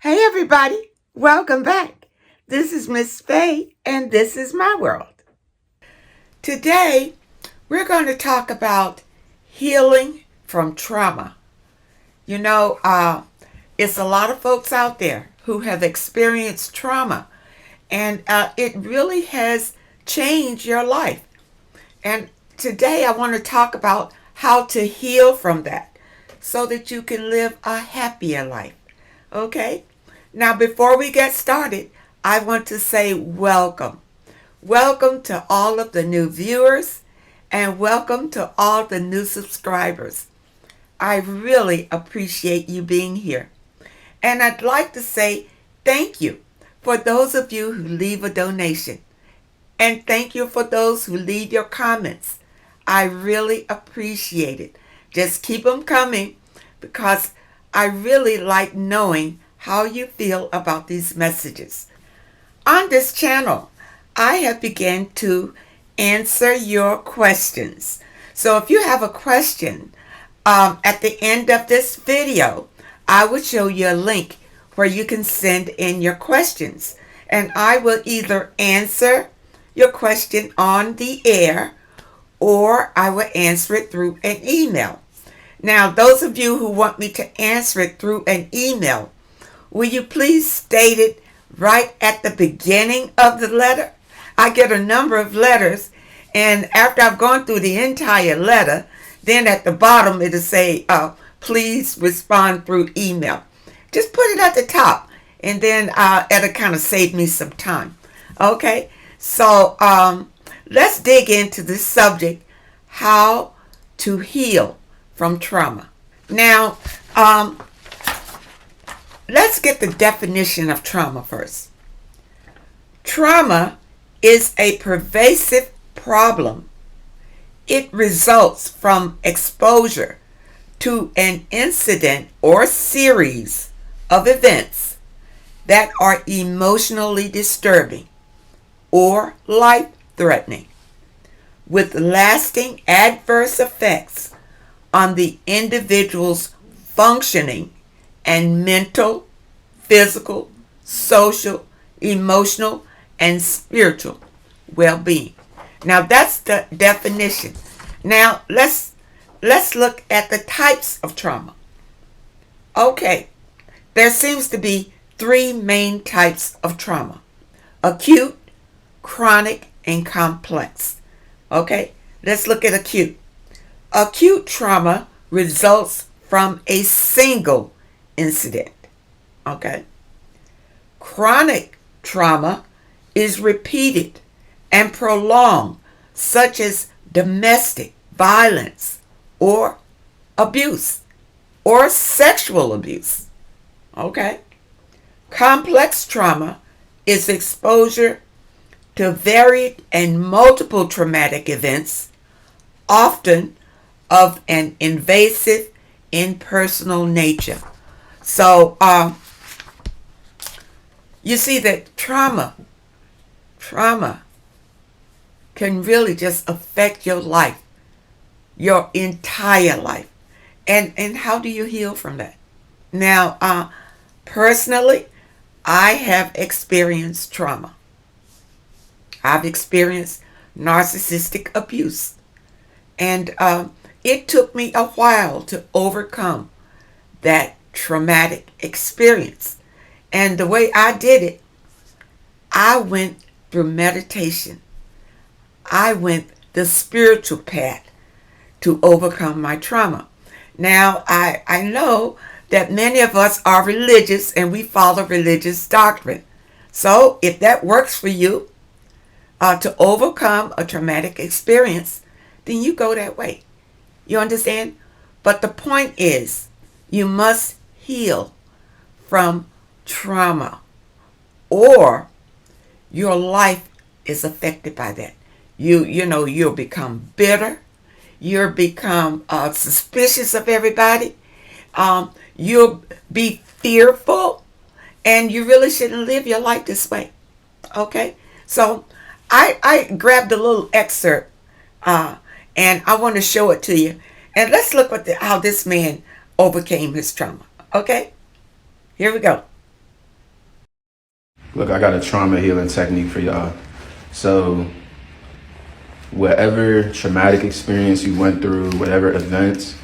Hey everybody, welcome back. This is Miss Faye and this is my world. Today we're going to talk about healing from trauma. It's a lot of folks out there who have experienced trauma and it really has changed your life. And today I want to talk about how to heal from that so that you can live a happier life. Okay? Now, before we get started, I want to say welcome. Welcome to all of the new viewers and welcome to all the new subscribers. I really appreciate you being here. And I'd like to say thank you for those of you who leave a donation. And thank you for those who leave your comments. I really appreciate it. Just keep them coming because I really like knowing how you feel about these messages. On this channel, I have begun to answer your questions. So if you have a question, at the end of this video, I will show you a link where you can send in your questions. And I will either answer your question on the air or I will answer it through an email. Now, those of you who want me to answer it through an email, will you please state it right at the beginning of the letter? I get a number of letters, and after I've gone through the entire letter, then at the bottom it'll say, please respond through email. Just put it at the top, and then it'll kind of save me some time. Okay, so let's dig into this subject, how to heal from trauma. Now, let's get the definition of trauma first. Trauma is a pervasive problem. It results from exposure to an incident or series of events that are emotionally disturbing or life-threatening, with lasting adverse effects on the individual's functioning and mental, physical, social, emotional, and spiritual well-being. Now that's the definition. Now let's look at the types of trauma. Okay, there seems to be three main types of trauma: acute, chronic, and complex. Okay, let's look at acute. Acute trauma results from a single incident. Okay. Chronic trauma is repeated and prolonged, such as domestic violence or abuse or sexual abuse. Okay. Complex trauma is exposure to varied and multiple traumatic events, often of an invasive, impersonal nature. So, you see that trauma can really just affect your life, your entire life. And how do you heal from that? Now, personally, I have experienced trauma. I've experienced narcissistic abuse. And it took me a while to overcome that traumatic experience. And the way I did it, I went through meditation. I went the spiritual path to overcome my trauma. Now, I know that many of us are religious and we follow religious doctrine. So if that works for you to overcome a traumatic experience, then you go that way. You understand? But the point is, you must heal from trauma or your life is affected by that. You'll become bitter. You'll become suspicious of everybody. You'll be fearful, and you really shouldn't live your life this way. Okay? So I grabbed a little excerpt, and I want to show it to you. And let's look at how this man overcame his trauma. Okay? Here we go. Look, I got a trauma healing technique for y'all. So whatever traumatic experience you went through, whatever events,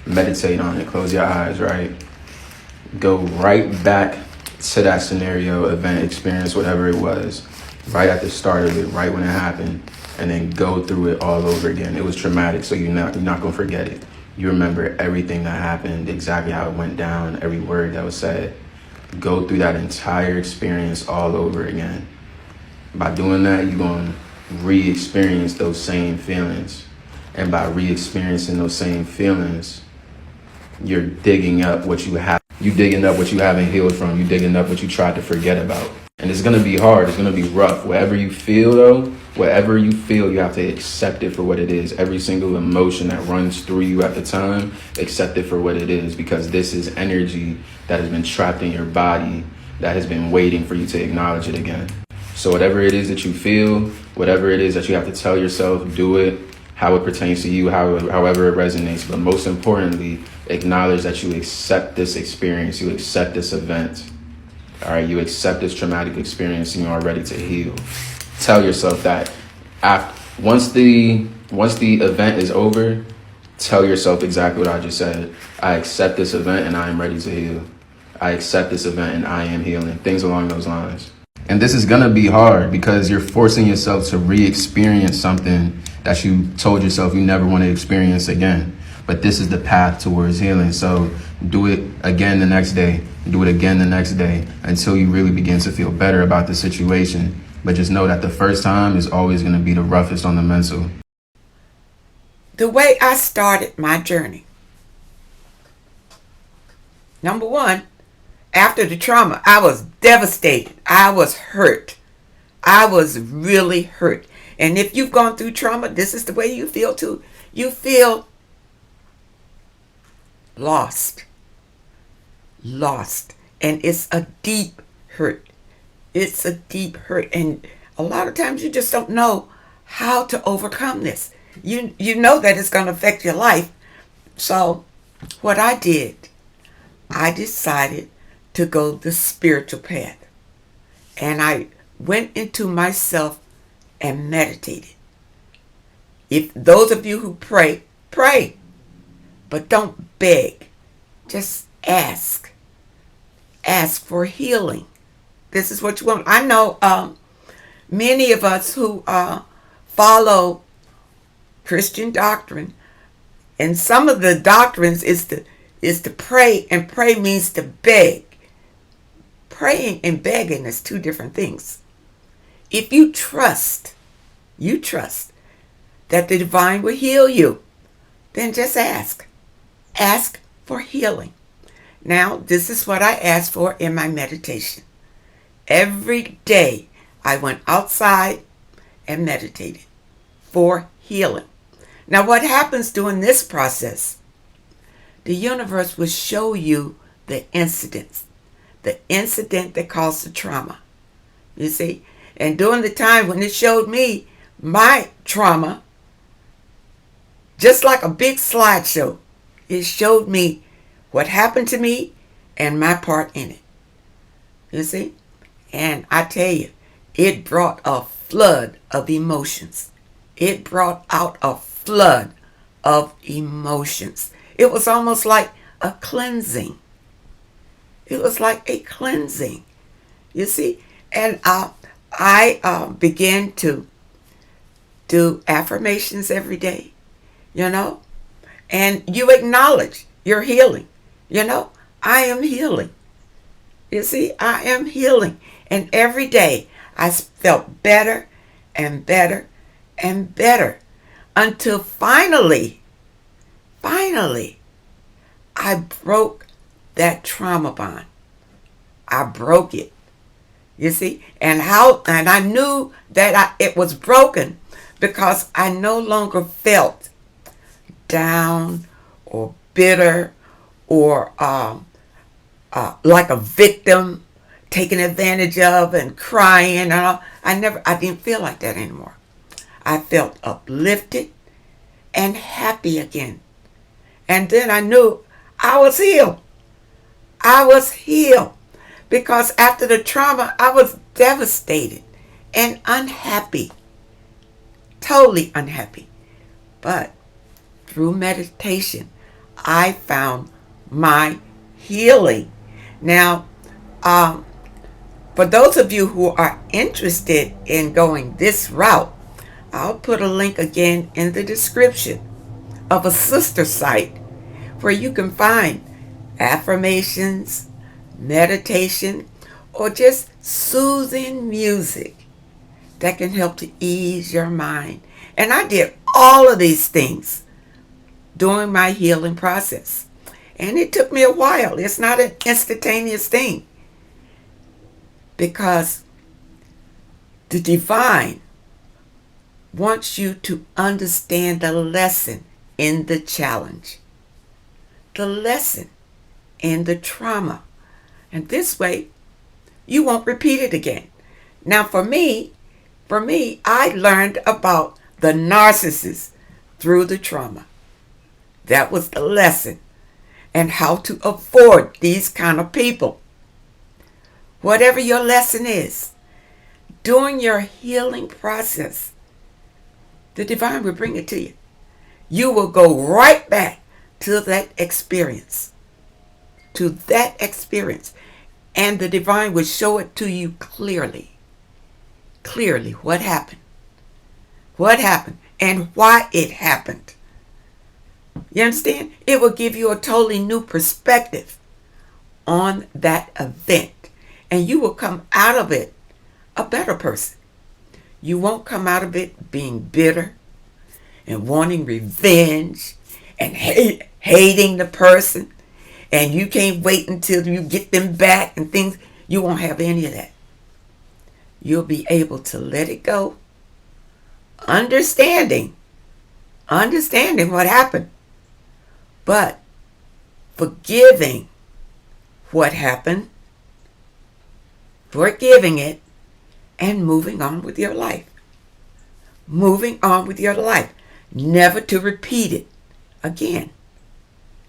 meditate on it. Close your eyes, right? Go right back to that scenario, event, experience, whatever it was, right at the start of it, right when it happened, and then go through it all over again. It was traumatic, so you're not gonna forget it. You remember everything that happened, exactly how it went down, every word that was said. Go through that entire experience all over again. By doing that, you're gonna re-experience those same feelings. And by re-experiencing those same feelings, you're digging up what you have. You digging up what you haven't healed from. You digging up what you tried to forget about. And it's gonna be hard. It's gonna be rough. Whatever you feel, though, whatever you feel, you have to accept it for what it is. Every single emotion that runs through you at the time, accept it for what it is, because this is energy that has been trapped in your body that has been waiting for you to acknowledge it again. So whatever it is that you feel, whatever it is that you have to tell yourself, do it how it pertains to you, however it resonates. But most importantly, acknowledge that you accept this experience, you accept this event. All right, you accept this traumatic experience and you are ready to heal. Tell yourself that once the event is over, tell yourself exactly what I just said. I accept this event and I am ready to heal. I accept this event and I am healing. Things along those lines. And this is gonna be hard because you're forcing yourself to re-experience something that you told yourself you never want to experience again. But this is the path towards healing. So do it again the next day. Do it again the next day until you really begin to feel better about the situation. But just know that the first time is always going to be the roughest on the mental. The way I started my journey. Number one, after the trauma, I was devastated. I was hurt. I was really hurt. And if you've gone through trauma, this is the way you feel too. You feel lost. And it's a deep hurt. It's a deep hurt. And a lot of times you just don't know how to overcome this. You know that it's going to affect your life. So what I did, I decided to go the spiritual path. And I went into myself and meditated. If those of you who pray, pray. But don't beg. Just ask. Ask for healing. This is what you want. I know many of us who follow Christian doctrine, and some of the doctrines is to pray, and pray means to beg. Praying and begging is two different things. If you trust that the divine will heal you, then just ask. Ask for healing. Now, this is what I asked for in my meditation. Every day I went outside and meditated for healing. Now, what happens during this process? The universe will show you the incident that caused the trauma. You see? And during the time when it showed me my trauma, just like a big slideshow, it showed me what happened to me and my part in it. You see? And I tell you, it brought a flood of emotions. It brought out a flood of emotions. It was almost like a cleansing. It was like a cleansing. You see? And I began to do affirmations every day, and you acknowledge your healing. I am healing. You see, I am healing. And every day I felt better and better and better until finally, I broke that trauma bond. I broke it. You see, and I knew that it was broken because I no longer felt down or bitter or like a victim taken advantage of and crying and all. I didn't feel like that anymore. I felt uplifted and happy again. And then I knew I was healed. I was healed. because after the trauma, I was devastated and unhappy, totally unhappy. But through meditation, I found my healing. Now, for those of you who are interested in going this route, I'll put a link again in the description of a sister site where you can find affirmations, meditation, or just soothing music that can help to ease your mind. And I did all of these things during my healing process. And it took me a while. It's not an instantaneous thing, because the divine wants you to understand the lesson in the challenge, the lesson in the trauma. And this way, you won't repeat it again. Now, for me, I learned about the narcissist through the trauma. That was the lesson, and how to avoid these kind of people. Whatever your lesson is, during your healing process, the divine will bring it to you. You will go right back to that experience, and the divine will show it to you clearly what happened, and why it happened. You understand? It will give you a totally new perspective on that event, and you will come out of it a better person. You won't come out of it being bitter and wanting revenge and hating the person, and you can't wait until you get them back and things. You won't have any of that. You'll be able to let it go, understanding what happened, but forgiving what happened, forgiving it, and moving on with your life. Never to repeat it again.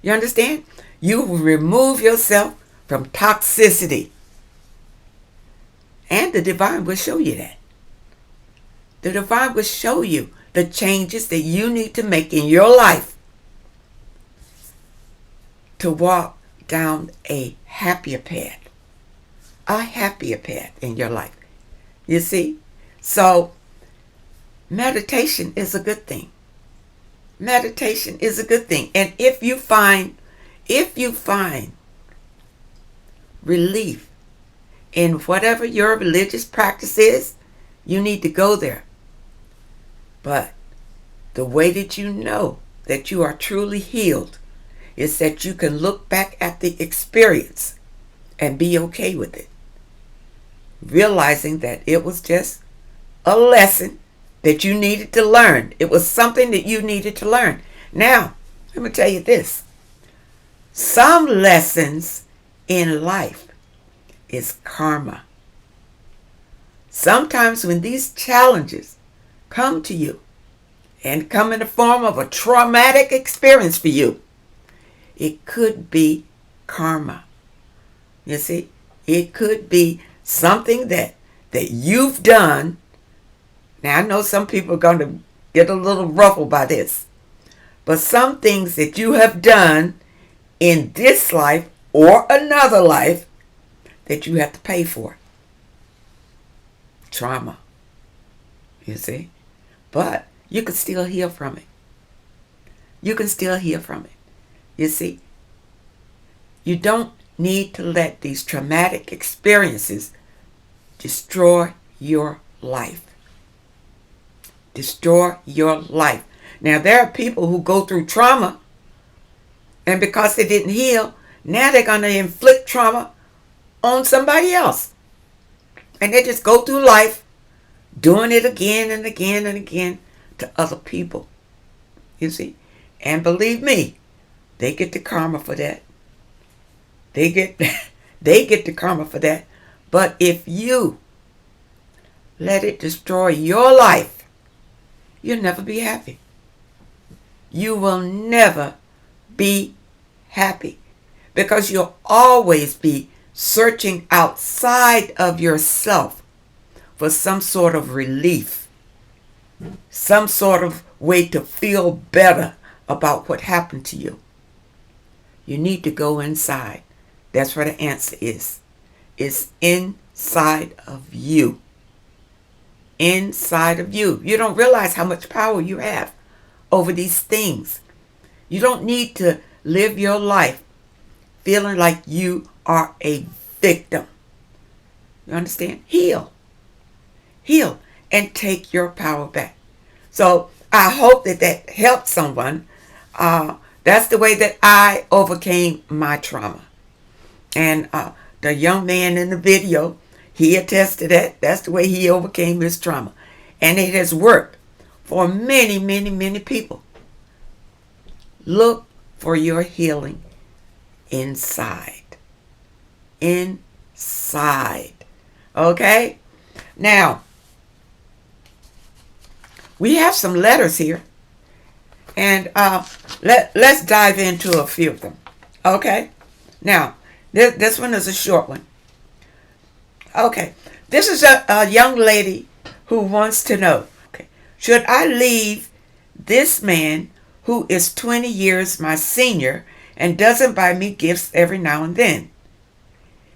You understand? You will remove yourself from toxicity. And the divine will show you that. The divine will show you the changes that you need to make in your life to walk down a happier path. A happier path in your life. You see? So, meditation is a good thing. Meditation is a good thing. And if you find relief in whatever your religious practice is, you need to go there. But the way that you know that you are truly healed is that you can look back at the experience and be okay with it, realizing that it was just a lesson that you needed to learn. It was something that you needed to learn. Now, let me tell you this. Some lessons in life is karma. Sometimes when these challenges come to you and come in the form of a traumatic experience for you, it could be karma. You see, it could be something that you've done. Now, I know some people are going to get a little ruffled by this, but some things that you have done in this life or another life that you have to pay for. Trauma. You see? But you can still heal from it. You can still heal from it. You see? You don't need to let these traumatic experiences destroy your life. Destroy your life. Now, there are people who go through trauma, and because they didn't heal, now they're going to inflict trauma on somebody else. And they just go through life doing it again and again and again to other people. You see? And believe me, they get the karma for that. They get the karma for that. But if you let it destroy your life, you'll never be happy. You will never be happy, because you'll always be searching outside of yourself for some sort of relief, some sort of way to feel better about what happened to you. You need to go inside. That's where the answer is. It's inside of you. Inside of you. You don't realize how much power you have over these things. You don't need to live your life feeling like you are a victim. You understand? Heal. Heal and take your power back. So I hope that that helped someone. That's the way that I overcame my trauma. And the young man in the video, he attested that. That's the way he overcame his trauma. And it has worked for many, many, many people. Look for your healing inside. Inside. Okay? Now, we have some letters here. And let's dive into a few of them. Okay? Now, this one is a short one. Okay. This is a young lady who wants to know, okay, should I leave this man who is 20 years my senior and doesn't buy me gifts every now and then?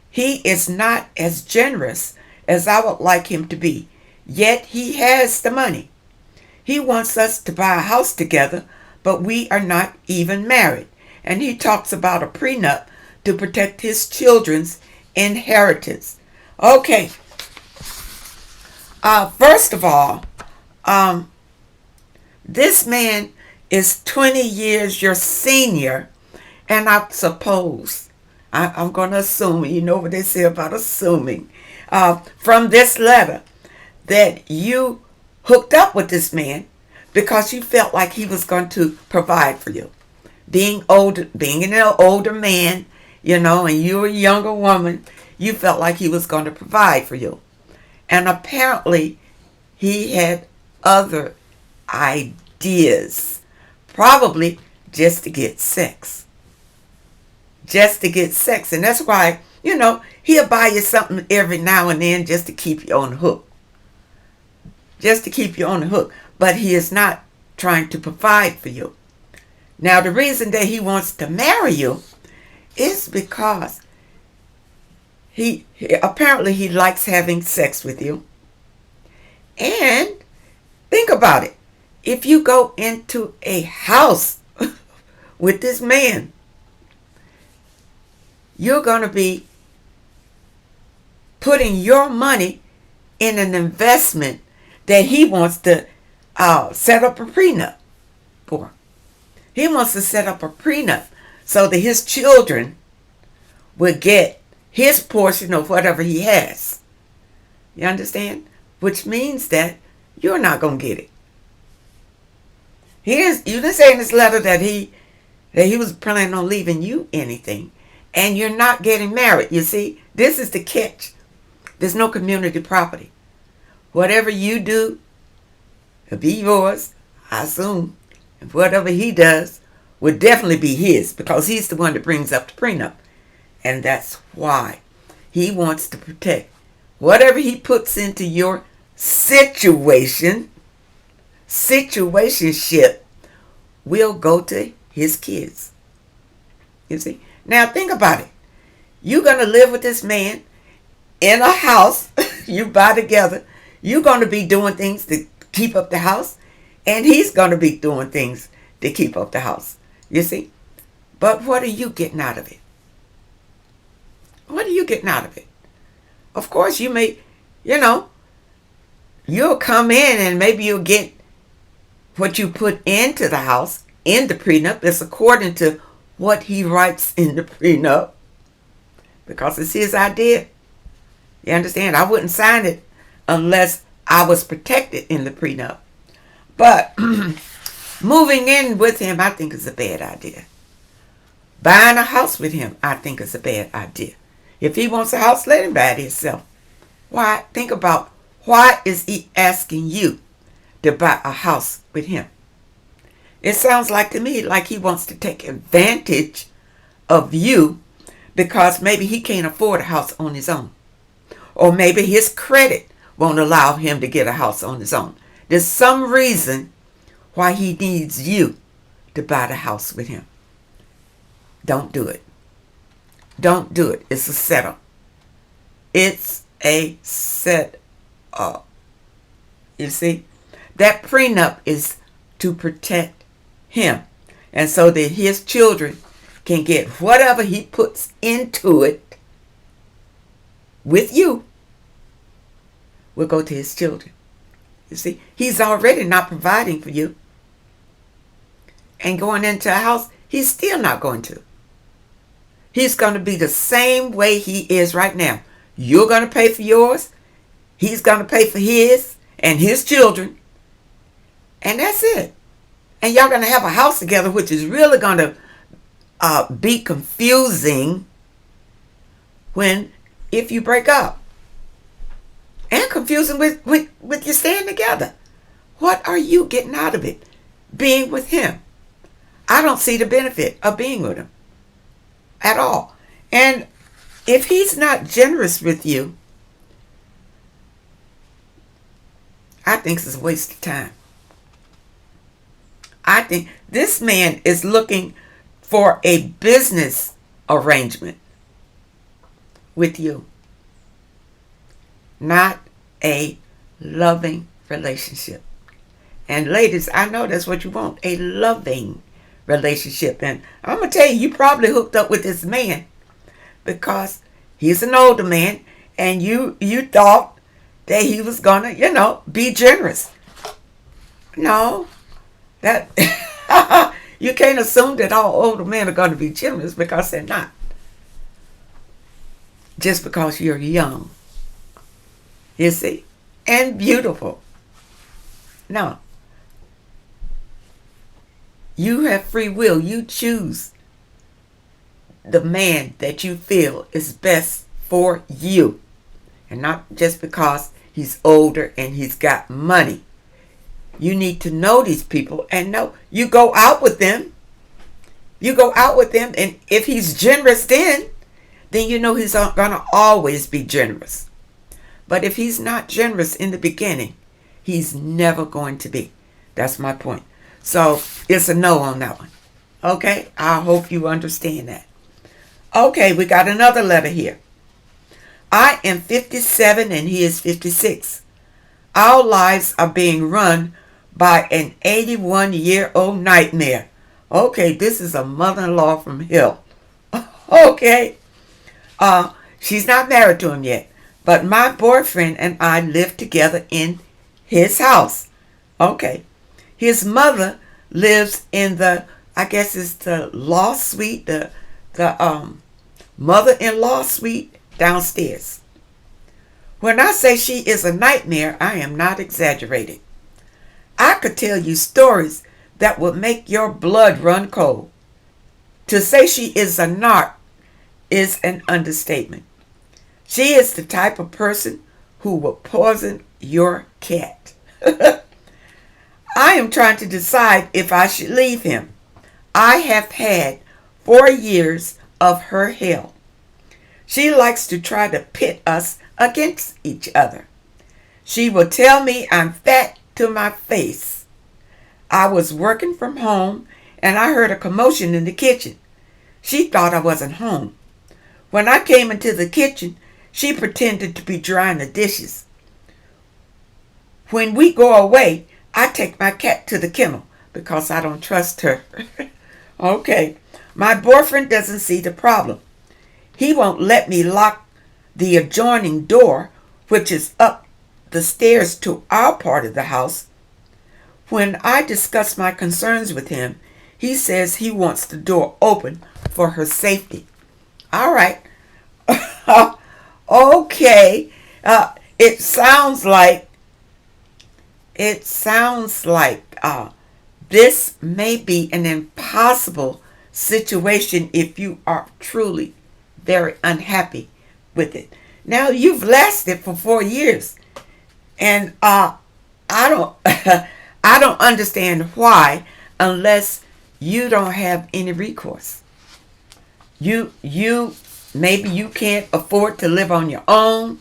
He is not as generous as I would like him to be, yet he has the money. He wants us to buy a house together, but we are not even married. And he talks about a prenup to protect his children's inheritance. Okay. First of all, this man is 20 years your senior, and I suppose, I'm going to assume, you know what they say about assuming, from this letter, that you hooked up with this man because you felt like he was going to provide for you. Being an older man, you know, and you're a younger woman, you felt like he was going to provide for you. And apparently, he had other ideas, probably just to get sex. Just to get sex. And that's why, you know, he'll buy you something every now and then just to keep you on the hook. Just to keep you on the hook. But he is not trying to provide for you. Now, the reason that he wants to marry you is because he apparently he likes having sex with you. And think about it. If you go into a house with this man, you're going to be putting your money in an investment that he wants to set up a prenup for. He wants to set up a prenup so that his children will get his portion of whatever he has. You understand? Which means that you're not going to get it. You didn't say in this letter that he was planning on leaving you anything. And you're not getting married. You see, this is the catch. There's no community property. Whatever you do, it'll be yours, I assume. And whatever he does would definitely be his, because he's the one that brings up the prenup. And that's why he wants to protect whatever he puts into your situationship will go to his kids. You see? Now think about it. You're going to live with this man in a house. You buy together. You're going to be doing things to keep up the house. And he's going to be doing things to keep up the house. You see? But what are you getting out of it? What are you getting out of it? Of course, you may, you'll come in and maybe you'll get what you put into the house in the prenup. It's according to what he writes in the prenup, because it's his idea. You understand? I wouldn't sign it unless I was protected in the prenup. But moving in with him, I think is a bad idea. Buying a house with him, I think is a bad idea. If he wants a house, let him buy it himself. Why? Think about, why is he asking you to buy a house with him? It sounds like to me like he wants to take advantage of you because maybe he can't afford a house on his own. Or maybe his credit won't allow him to get a house on his own. There's some reason why he needs you to buy the house with him. Don't do it. Don't do it. It's a setup. It's a setup. You see? That prenup is to protect him. And so that his children can get whatever he puts into it with you will go to his children. You see? He's already not providing for you. And going into a house, he's still not going to. He's going to be the same way he is right now. You're going to pay for yours. He's going to pay for his and his children. And that's it. And y'all going to have a house together, which is really going to be confusing if you break up. And confusing with you staying together. What are you getting out of it? Being with him. I don't see the benefit of being with him at all. And if he's not generous with you, I think it's a waste of time. I think this man is looking for a business arrangement with you, not a loving relationship. And ladies, I know that's what you want, a loving relationship. And I'm going to tell you, you probably hooked up with this man because he's an older man and you thought that he was going to, be generous. No, that you can't assume that all older men are going to be generous because they're not. Just because you're young, you see, and beautiful. No. You have free will. You choose the man that you feel is best for you. And not just because he's older and he's got money. You need to know these people and know. You go out with them. You go out with them, and if he's generous then you know he's going to always be generous. But if he's not generous in the beginning, he's never going to be. That's my point. So it's a no on that one. Okay? I hope you understand that. Okay, we got another letter here. I am 57 and he is 56. Our lives are being run by an 81-year-old nightmare. Okay, this is a mother-in-law from hell. Okay. She's not married to him yet. But my boyfriend and I live together in his house. Okay. His mother lives in I guess it's the law suite, the mother-in-law suite downstairs. When I say she is a nightmare, I am not exaggerating. I could tell you stories that would make your blood run cold. To say she is a narc is an understatement. She is the type of person who will poison your cat. I am trying to decide if I should leave him. I have had 4 years of her hell. She likes to try to pit us against each other. She will tell me I'm fat to my face. I was working from home and I heard a commotion in the kitchen. She thought I wasn't home. When I came into the kitchen, she pretended to be drying the dishes. When we go away, I take my cat to the kennel because I don't trust her. Okay, my boyfriend doesn't see the problem. He won't let me lock the adjoining door, which is up the stairs to our part of the house. When I discuss my concerns with him, he says he wants the door open for her safety. All right. Okay. It sounds like this may be an impossible situation if you are truly very unhappy with it. Now, you've lasted for 4 years, and I don't I don't understand why, unless you don't have any recourse. You maybe you can't afford to live on your own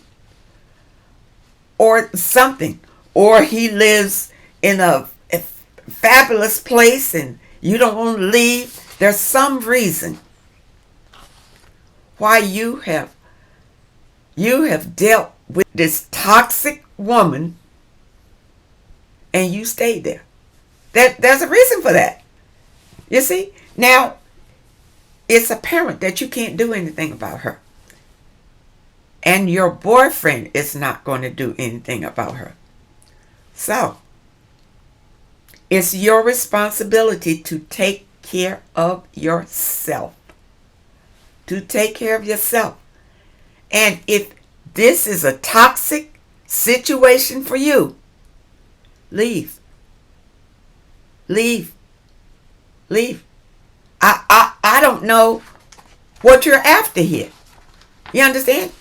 or something. Or he lives in a fabulous place and you don't want to leave. There's some reason why you have dealt with this toxic woman and you stayed there. There's a reason for that. You see? Now, it's apparent that you can't do anything about her. And your boyfriend is not going to do anything about her. So, it's your responsibility to take care of yourself. To take care of yourself. And if this is a toxic situation for you, leave. Leave. Leave. I don't know what you're after here. You understand?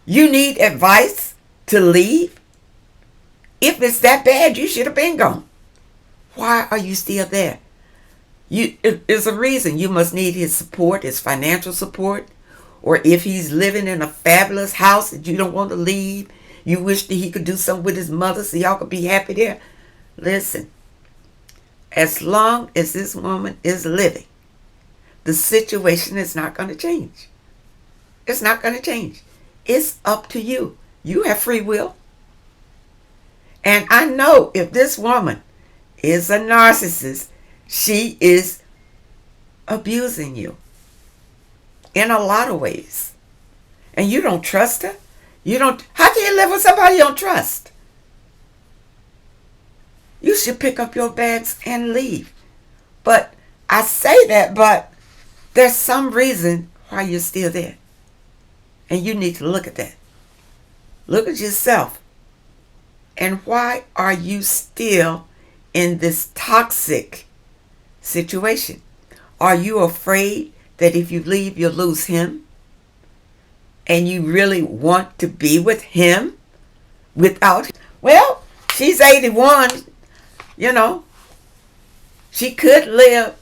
You need advice to leave. If it's that bad, you should have been gone. Why are you still there? There's a reason. You must need his support, his financial support. Or if he's living in a fabulous house that you don't want to leave, you wish that he could do something with his mother so y'all could be happy there. Listen, as long as this woman is living, the situation is not going to change. It's not going to change. It's up to you. You have free will. And I know if this woman is a narcissist, she is abusing you in a lot of ways. And you don't trust her. How can you live with somebody you don't trust? You should pick up your bags and leave. But I say that, but there's some reason why you're still there. And you need to look at that. Look at yourself. And why are you still in this toxic situation? Are you afraid that if you leave, you'll lose him? And you really want to be with him without him? Well, she's 81. You know, she could live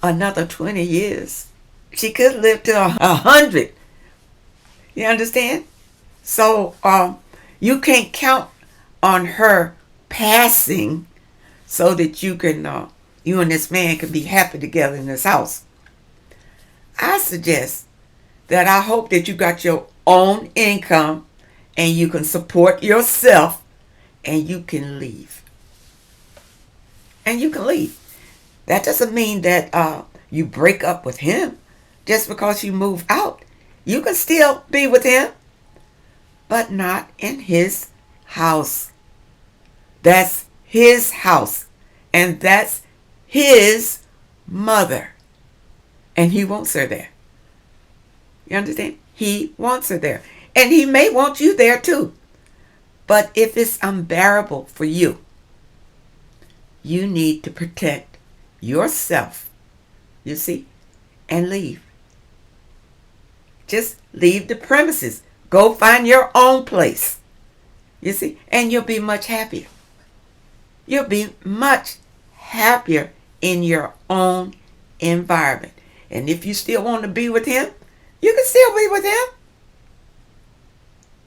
another 20 years. She could live to 100. You understand? So you can't count on her passing so that you and this man can be happy together in this house. I suggest that I hope that you got your own income and you can support yourself and you can leave. And you can leave. That doesn't mean that you break up with him just because you move out. You can still be with him, but not in his house. That's his house. And that's his mother. And he wants her there. You understand? He wants her there. And he may want you there too. But if it's unbearable for you, you need to protect yourself, you see, and leave. Just leave the premises. Go find your own place, you see, and you'll be much happier. You'll be much happier in your own environment. And if you still want to be with him, you can still be with him.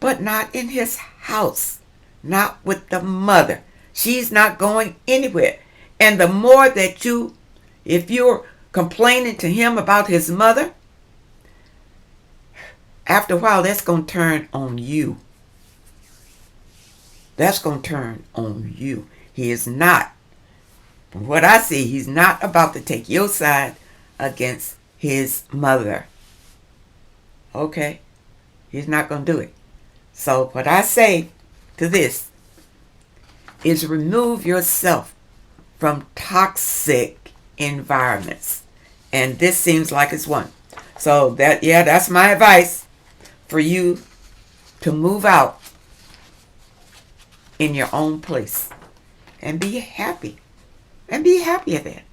But not in his house. Not with the mother. She's not going anywhere. And the more that if you're complaining to him about his mother, after a while, that's going to turn on you. That's going to turn on you. He is not, from what I see, he's not about to take your side against his mother. Okay? He's not going to do it. So what I say to this is remove yourself from toxic environments. And this seems like it's one. So that's my advice for you to move out in your own place and be happy. And be happy at that.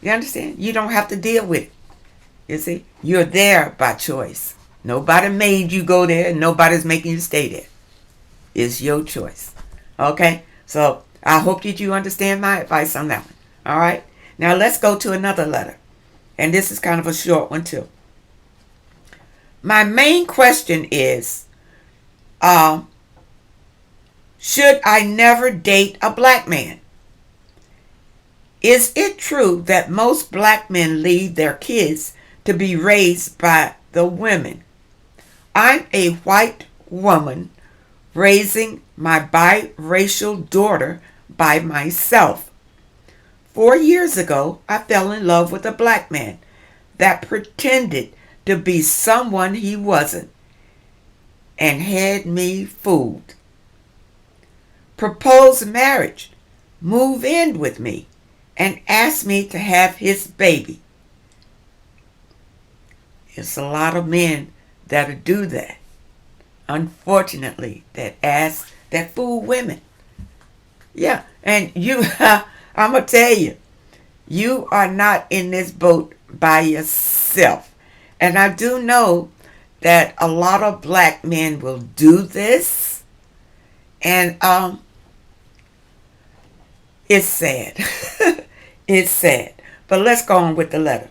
You understand? You don't have to deal with it. You see? You're there by choice. Nobody made you go there. Nobody's making you stay there. It's your choice. Okay? So I hope that you understand my advice on that one. All right? Now let's go to another letter. And this is kind of a short one too. My main question is, uh, should I never date a black man? Is it true that most black men leave their kids to be raised by the women? I'm a white woman raising my biracial daughter by myself. 4 years ago, I fell in love with a black man that pretended to be someone he wasn't and had me fooled. Proposed marriage, move in with me, and asked me to have his baby. It's a lot of men that do that, unfortunately, that fool women. Yeah, and you, I'm going to tell you, you are not in this boat by yourself. And I do know that a lot of black men will do this. And it's sad. It's sad. But let's go on with the letter.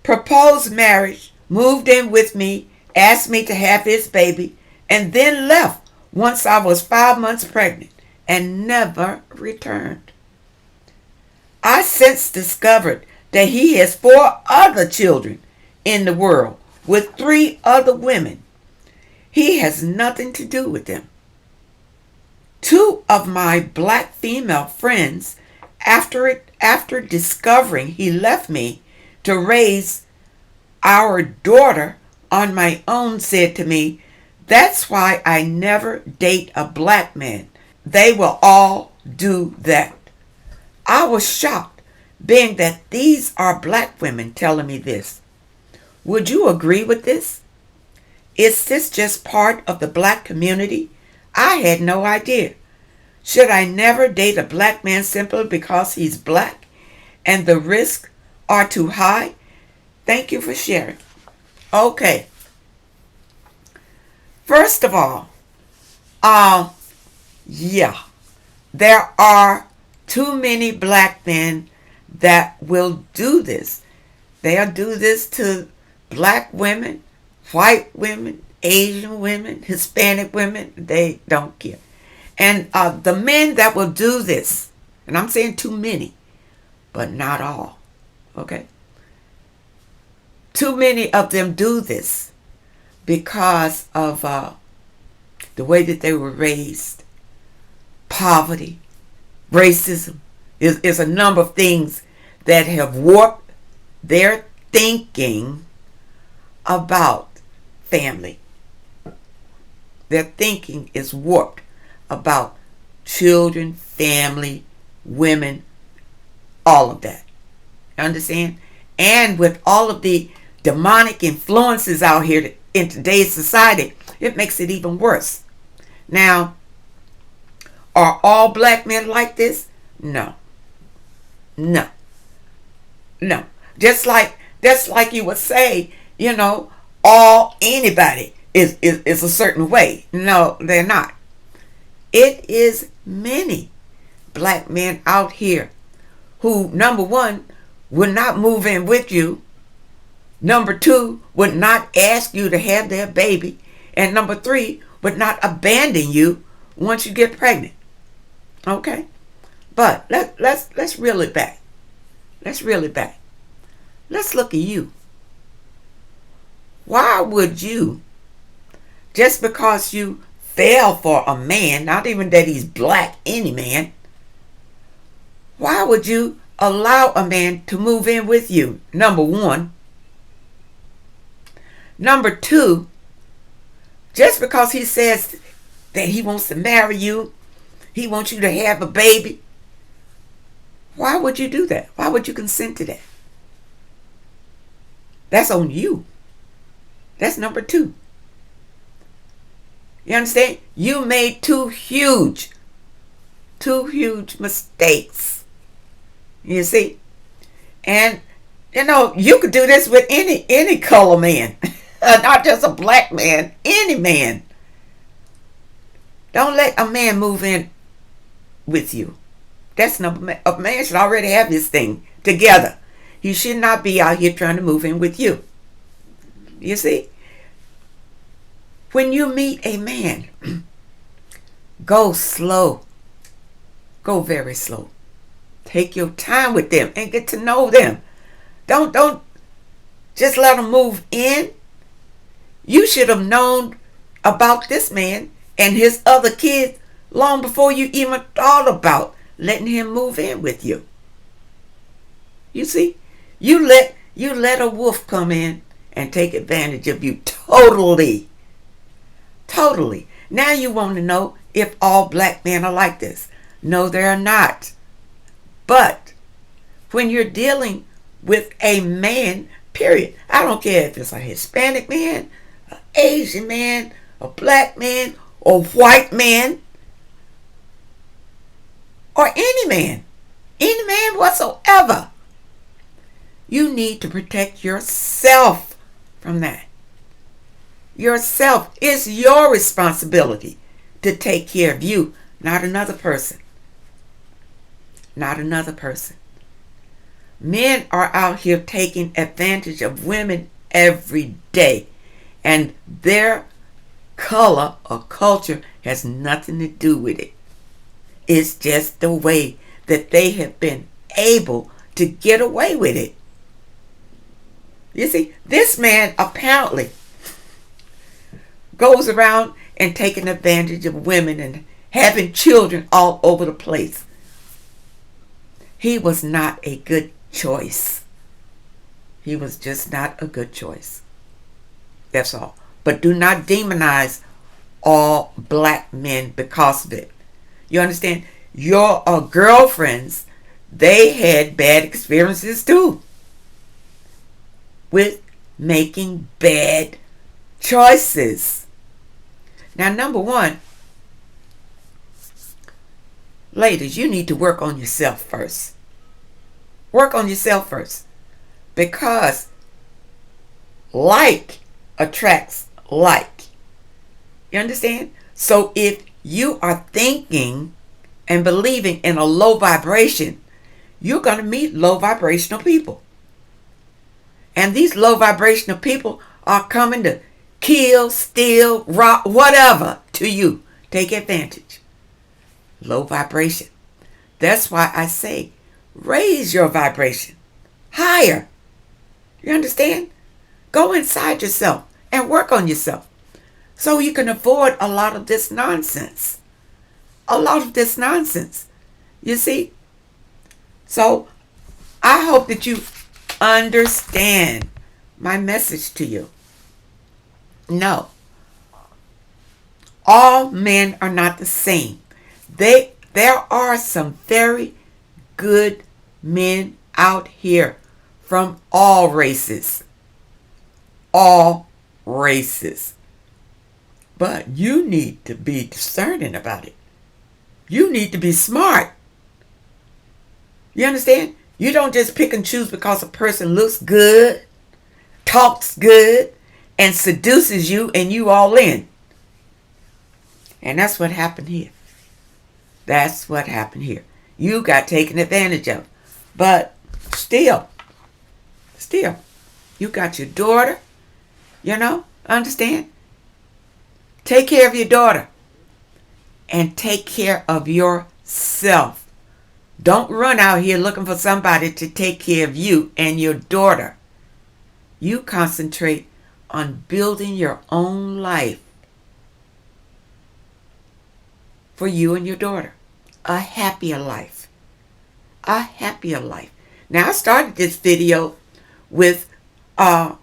Proposed marriage, moved in with me, asked me to have his baby, and then left once I was 5 months pregnant and never returned. I since discovered that he has 4 other children in the world with 3 other women. He has nothing to do with them. 2 of my black female friends, after discovering he left me to raise our daughter on my own, said to me, "That's why I never date a black man. They will all do that." I was shocked, being that these are black women telling me this. Would you agree with this? Is this just part of the black community? I had no idea. Should I never date a black man simply because he's black and the risks are too high? Thank you for sharing. Okay. First of all, yeah, there are too many black men that will do this. They'll do this to black women, white women, Asian women, Hispanic women. They don't care. And the men that will do this, and I'm saying too many, but not all, okay? Too many of them do this because of the way that they were raised. Poverty, racism is a number of things that have warped their thinking about family. Their thinking is warped about children, family, women, all of that. Understand? And with all of the demonic influences out here in today's society, it makes it even worse. Now, are all black men like this? No. No. No. Just like you would say, anybody is a certain way. No, they're not. It is many black men out here who, number one, would not move in with you. Number 2, would not ask you to have their baby. And number 3, would not abandon you once you get pregnant. Okay? But let's reel it back. Let's reel it back. Let's look at you. Why would you, just because you fell for a man, not even that he's black, any man, why would you allow a man to move in with you? Number 1. Number 2, just because he says that he wants to marry you, he wants you to have a baby, why would you do that? Why would you consent to that? That's on you. That's number 2. You understand? You made two huge mistakes. You see? And, you could do this with any color man. Not just a black man. Any man. Don't let a man move in with you. A man should already have his thing together. He should not be out here trying to move in with you. You see? When you meet a man, go slow. Go very slow. Take your time with them and get to know them. Don't just let them move in. You should have known about this man and his other kids long before you even thought about letting him move in with you. You see? You let a wolf come in and take advantage of you totally. Totally. Now you want to know if all black men are like this. No, they're not. But when you're dealing with a man, period, I don't care if it's a Hispanic man, an Asian man, a black man, or white man, or any man whatsoever, you need to protect yourself from that. Yourself is your responsibility to take care of you, not another person. Not another person. Men are out here taking advantage of women every day, and their color or culture has nothing to do with it. It's just the way that they have been able to get away with it. You see, this man apparently goes around and taking advantage of women and having children all over the place. He was not a good choice. He was just not a good choice. That's all. But do not demonize all black men because of it. You understand? Your girlfriends, they had bad experiences too with making bad choices. Now, number one, ladies, you need to work on yourself first. Work on yourself first. Because like attracts like. You understand? So if you are thinking and believing in a low vibration, you're going to meet low vibrational people. And these low vibrational people are coming to kill, steal, rob, whatever to you. Take advantage. Low vibration. That's why I say raise your vibration higher. You understand? Go inside yourself and work on yourself so you can avoid a lot of this nonsense. A lot of this nonsense. You see? So I hope that you understand my message to you. No. All men are not the same. There are some very good men out here from all races. All races. But you need to be discerning about it. You need to be smart. You understand? You don't just pick and choose because a person looks good, talks good, and seduces you and you all in. And that's what happened here. That's what happened here. You got taken advantage of. But still, you got your daughter, understand? Take care of your daughter. And take care of yourself. Don't run out here looking for somebody to take care of you and your daughter. You concentrate on building your own life for you and your daughter. A happier life. A happier life. Now, I started this video with trauma.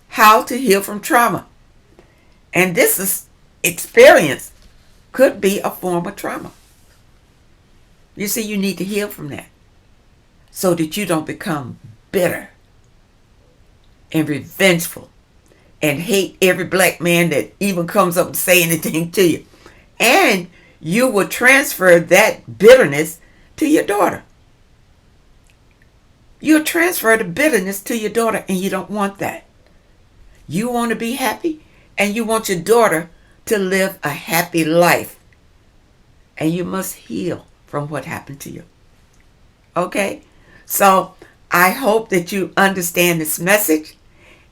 How to heal from trauma. And this experience could be a form of trauma. You see, you need to heal from that so that you don't become bitter and revengeful and hate every black man that even comes up and say anything to you. And you will transfer that bitterness to your daughter. You'll transfer the bitterness to your daughter, and you don't want that. You want to be happy, and you want your daughter to live a happy life. And you must heal from what happened to you. Okay? So I hope that you understand this message.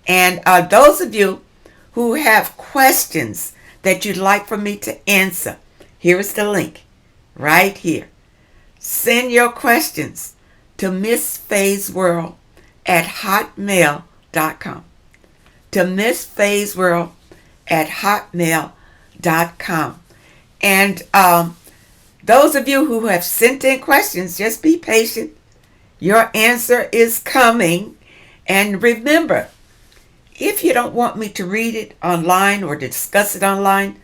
And those of you who have questions that you'd like for me to answer, here is the link right here. Send your questions to Miss Faye's World at hotmail.com. To Miss Faye's World at hotmail.com. And those of you who have sent in questions, just be patient. Your answer is coming. And remember, if you don't want me to read it online or discuss it online,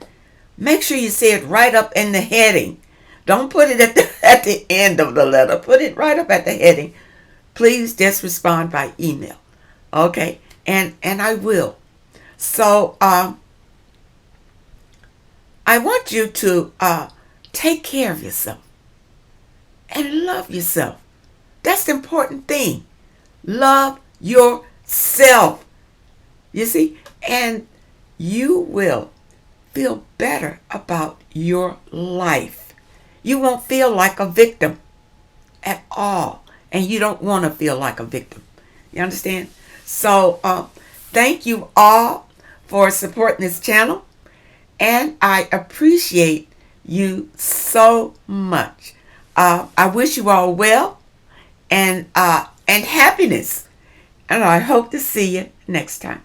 make sure you say it right up in the heading. Don't put it at the end of the letter. Put it right up at the heading. Please just respond by email. Okay? And I will. So, I want you to take care of yourself and love yourself. That's the important thing. Love yourself. You see? And you will feel better about your life. You won't feel like a victim at all. And you don't want to feel like a victim. You understand? So, thank you all for supporting this channel. And I appreciate you so much. I wish you all well and happiness. And I hope to see you next time.